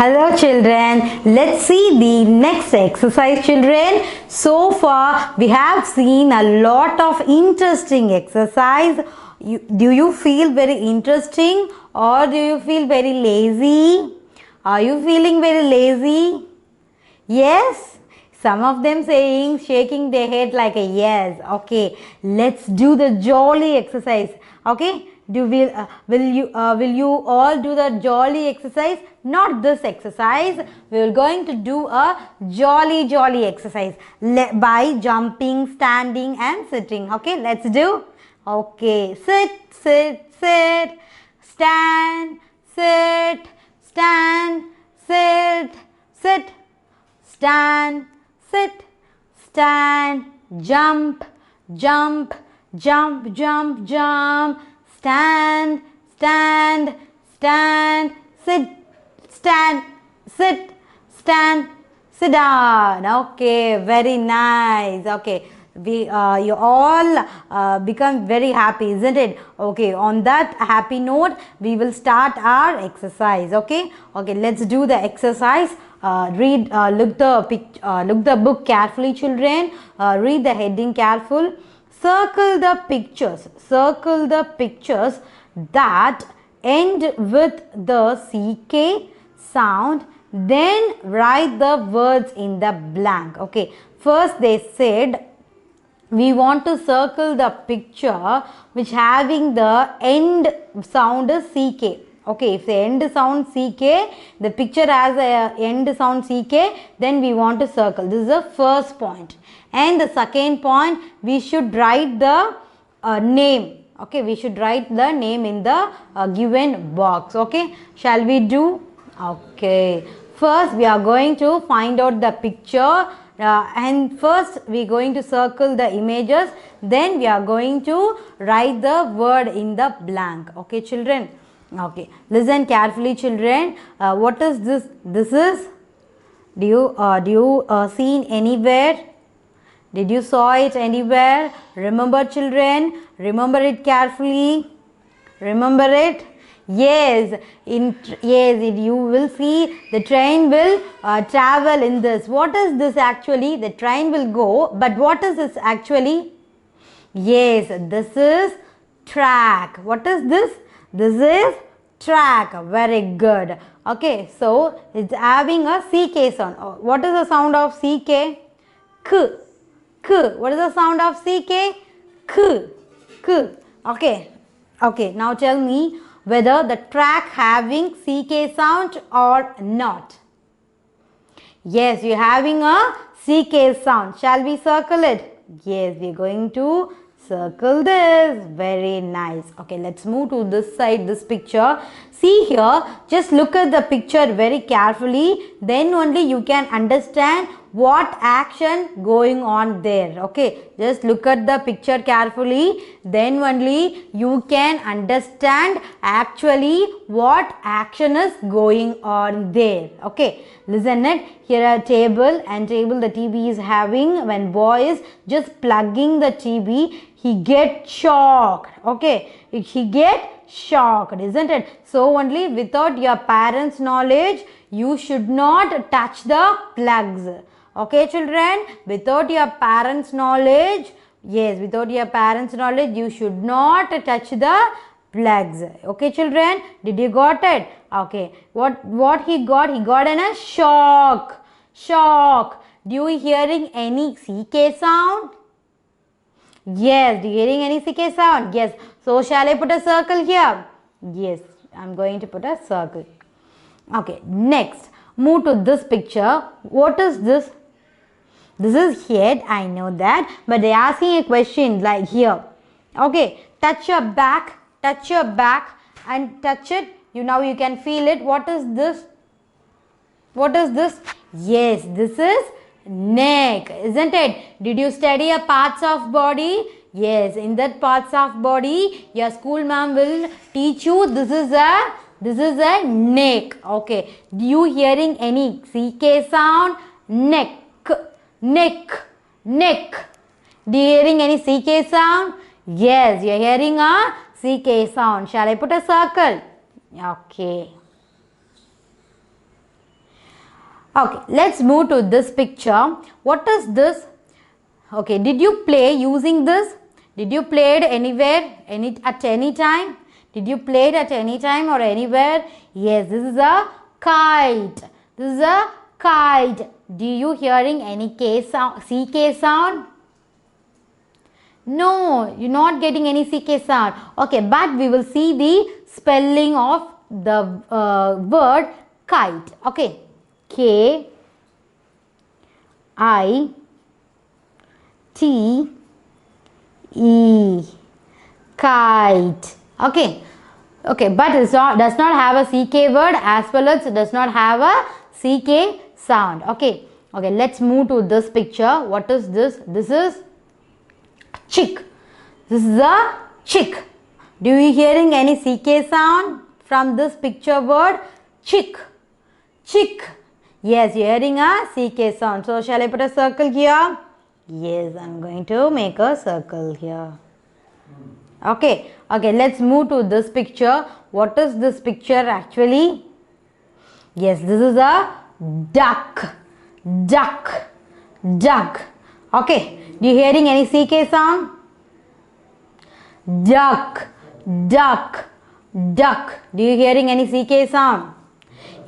Hello children, let's see the next exercise children. So far we have seen a lot of interesting exercise. Do you feel very interesting or do you feel very lazy? Are you feeling very lazy? Yes? Some of them saying, shaking their head like a yes. Okay, let's do the jolly exercise. Okay, will you all do the jolly exercise? Not this exercise. We are going to do a jolly exercise by jumping, standing, and sitting. Okay, let's do. Okay, sit, stand, sit, stand, sit, stand, sit, stand, jump, jump, stand, sit, sit down. Okay, very nice. Okay, you all become very happy, isn't it? Okay, on that happy note, we will start our exercise. Okay, let's do the exercise. Look the book carefully, children. Read the heading careful. Circle the pictures that end with the CK sound, then write the words in the blank. Okay, first they said we want to circle the picture which having the end sound is CK. Okay, if the end sound CK, the picture has a end sound CK, then we want to circle. This is the first point. And the second point, we should write the name. Okay, we should write the name in the given box. Okay, shall we do? Okay, first we are going to find out the picture. And first we are going to circle the images, then we are going to write the word in the blank. Okay children, okay, listen carefully children. What is this? This is, do you seen anywhere? Did you saw it anywhere? Remember children, remember it carefully, remember it. Yes, you will see the train will travel in this. What is this actually? The train will go, but what is this actually? Yes, this is track. What is this? This is track. Very good. Okay, so it's having a CK sound. What is the sound of CK? K. What is the sound of CK? K. Okay, now tell me whether the track having CK sound or not. Yes, you are having a CK sound. Shall we circle it? Yes, we are going to circle this. Very nice. Okay, let's move to this side, this picture. See here, just look at the picture very carefully. Then only you can understand what action going on there. Okay, just look at the picture carefully, then only you can understand actually what action is going on there. Okay, listen it. Here a table, and table the TV is having. When boy is just plugging the TV, he get shocked. Okay, he get shocked, isn't it? So only without your parents' knowledge, you should not touch the plugs. Okay children, without your parents' knowledge, yes, without your parents' knowledge, you should not touch the plugs. Okay children, did you got it? Okay, what he got? He got in a shock. Do you hearing any CK sound? Yes, do you hearing any CK sound? Yes. So shall I put a circle here? Yes, I am going to put a circle. Okay, next move to this picture. What is this? This is head, I know that, but they are asking a question like here. Okay, touch your back and touch it. Now you can feel it. What is this? What is this? Yes, this is neck, isn't it? Did you study a parts of body? Yes, in that parts of body, your school ma'am will teach you this is a neck. Okay, do you hearing any CK sound? Neck. Do you hearing any CK sound? Yes, you are hearing a CK sound. Shall I put a circle? Okay. Okay, let's move to this picture. What is this? Okay, did you play using this? Did you play it anywhere, at any time? Did you play it at any time or anywhere? Yes, this is a kite. This is a kite. Do you hearing any K sound, CK sound? No, you're not getting any CK sound. Okay, but we will see the spelling of the word kite. Okay, K I T E, kite. Okay, okay, but it does not have a CK word as well as it does not have a CK sound. Okay, okay, let's move to this picture. What is this? This is chick. This is a chick. Do you hearing any CK sound from this picture word? Chick. Chick. Yes, you are hearing a CK sound. So, shall I put a circle here? Yes, I am going to make a circle here. Okay, okay, let's move to this picture. What is this picture actually? Yes, this is a duck. Duck. Duck. Okay, do you hearing any CK sound? Duck. Duck. Duck. Do you hearing any CK sound?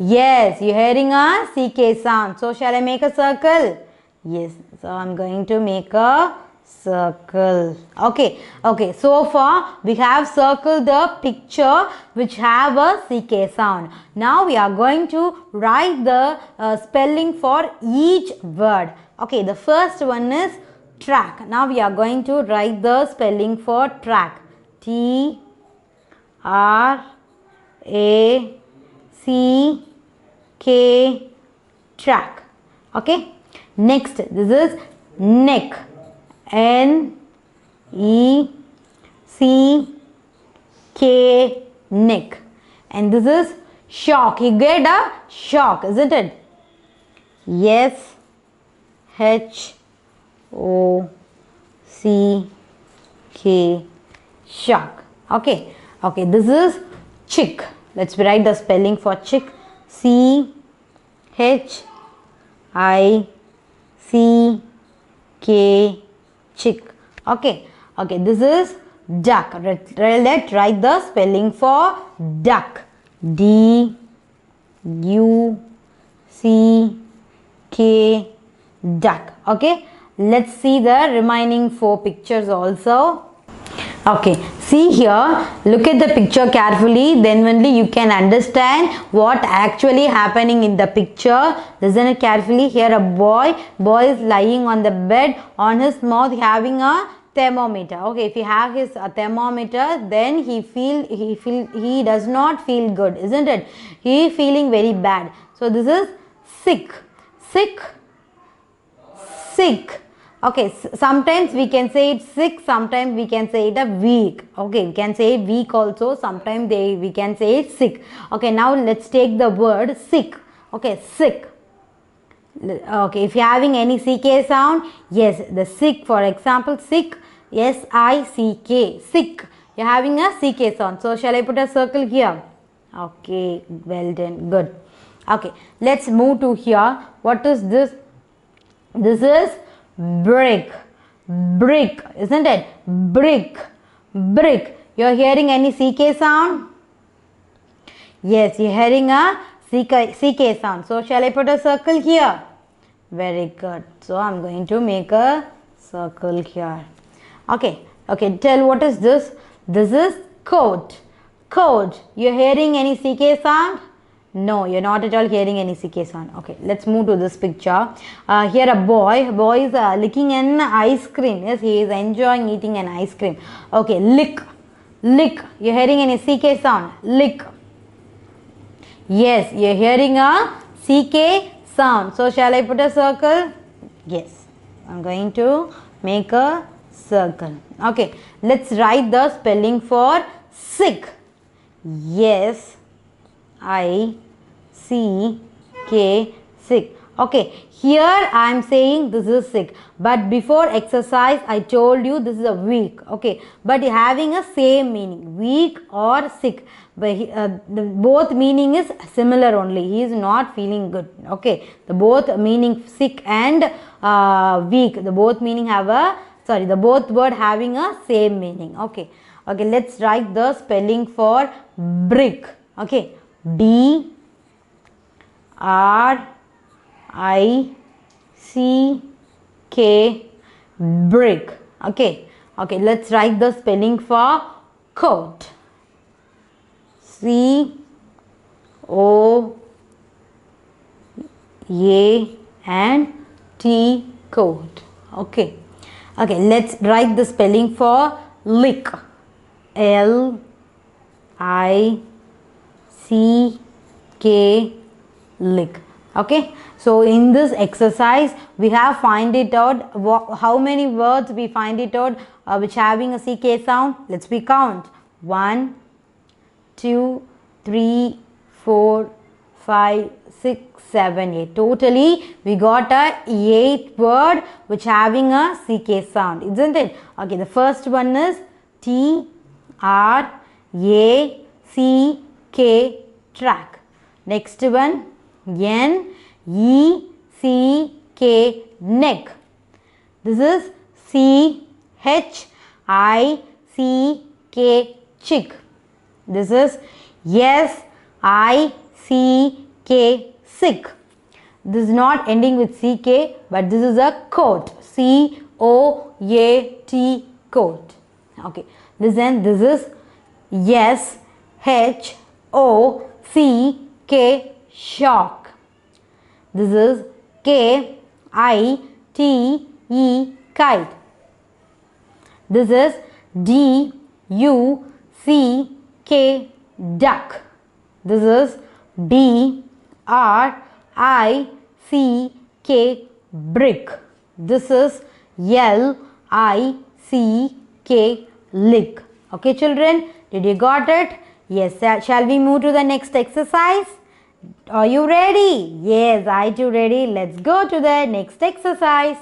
Yes, you hearing a CK sound. So, shall I make a circle? Yes, so I am going to make a circle. Okay, okay, so far we have circled the picture which have a CK sound. Now we are going to write the spelling for each word. Okay, the first one is track. Now we are going to write the spelling for track. T R A C K, track. Okay, next this is neck. N E C K, neck. And this is shock. You get a shock, isn't it? S H O C K, shock. Okay, okay, this is chick. Let's write the spelling for chick. C H I C K, chick. Okay, okay, this is duck. Let's write the spelling for duck. D U C K, duck. Okay, let's see the remaining 4 pictures also. Okay, see here, look at the picture carefully, then only you can understand what actually happening in the picture. Listen it carefully. Here a boy is lying on the bed, on his mouth having a thermometer. Okay, if he have his thermometer, then he does not feel good, isn't it? He feeling very bad. So this is sick. Sick. Sick. Okay, sometimes we can say it sick, sometimes we can say it a weak. Okay, we can say it weak also, sometimes we can say it sick. Okay, now let's take the word sick. Okay, sick. Okay, if you are having any CK sound, yes, the sick, for example, sick, S-I-C-K, sick. You are having a CK sound. So, shall I put a circle here? Okay, well done, good. Okay, let's move to here. What is this? This is brick. Brick, isn't it? Brick. Brick. You are hearing any CK sound? Yes, you are hearing a CK sound. So, shall I put a circle here? Very good. So, I am going to make a circle here. Okay. Okay, tell what is this? This is coat. Coat. You are hearing any CK sound? No, you're not at all hearing any CK sound. Okay, let's move to this picture. Here a boy is licking an ice cream. Yes, he is enjoying eating an ice cream. Okay, lick. Lick. You're hearing any CK sound? Lick. Yes, you're hearing a CK sound. So, shall I put a circle? Yes, I'm going to make a circle. Okay, let's write the spelling for sick. Yes, I C K, sick. Okay, here I am saying this is sick, but before exercise I told you this is a weak. Okay, but having a same meaning, weak or sick, but both meaning is similar only. He is not feeling good. Okay, the both meaning sick and weak, the both meaning have a, sorry, the both word having a same meaning. Okay, okay, let's write the spelling for brick. Okay, B R I C K, brick. Okay, okay, let's write the spelling for coat. C O A and T, coat. Okay, okay, let's write the spelling for lick. L I C K, lick. Okay, so in this exercise we have find it out how many words we find it out which having a CK sound. Let's we count 1 2 3 4 5 6 7 8. Totally we got a 8 word which having a CK sound, isn't it? Okay, the first one is T R A C K, track. Next one N E C K, neck. This is C H I C K, chick. This is S I C K, sick. This is not ending with CK, but this is a coat. C O A T, coat. Okay, listen, this is S H O C K, shock. This is K I T E, kite. This is D U C K, duck. This is B R I C K, brick. This is L I C K, lick. Okay, children, did you got it? Yes, shall we move to the next exercise? Are you ready? Yes, I too ready. Let's go to the next exercise.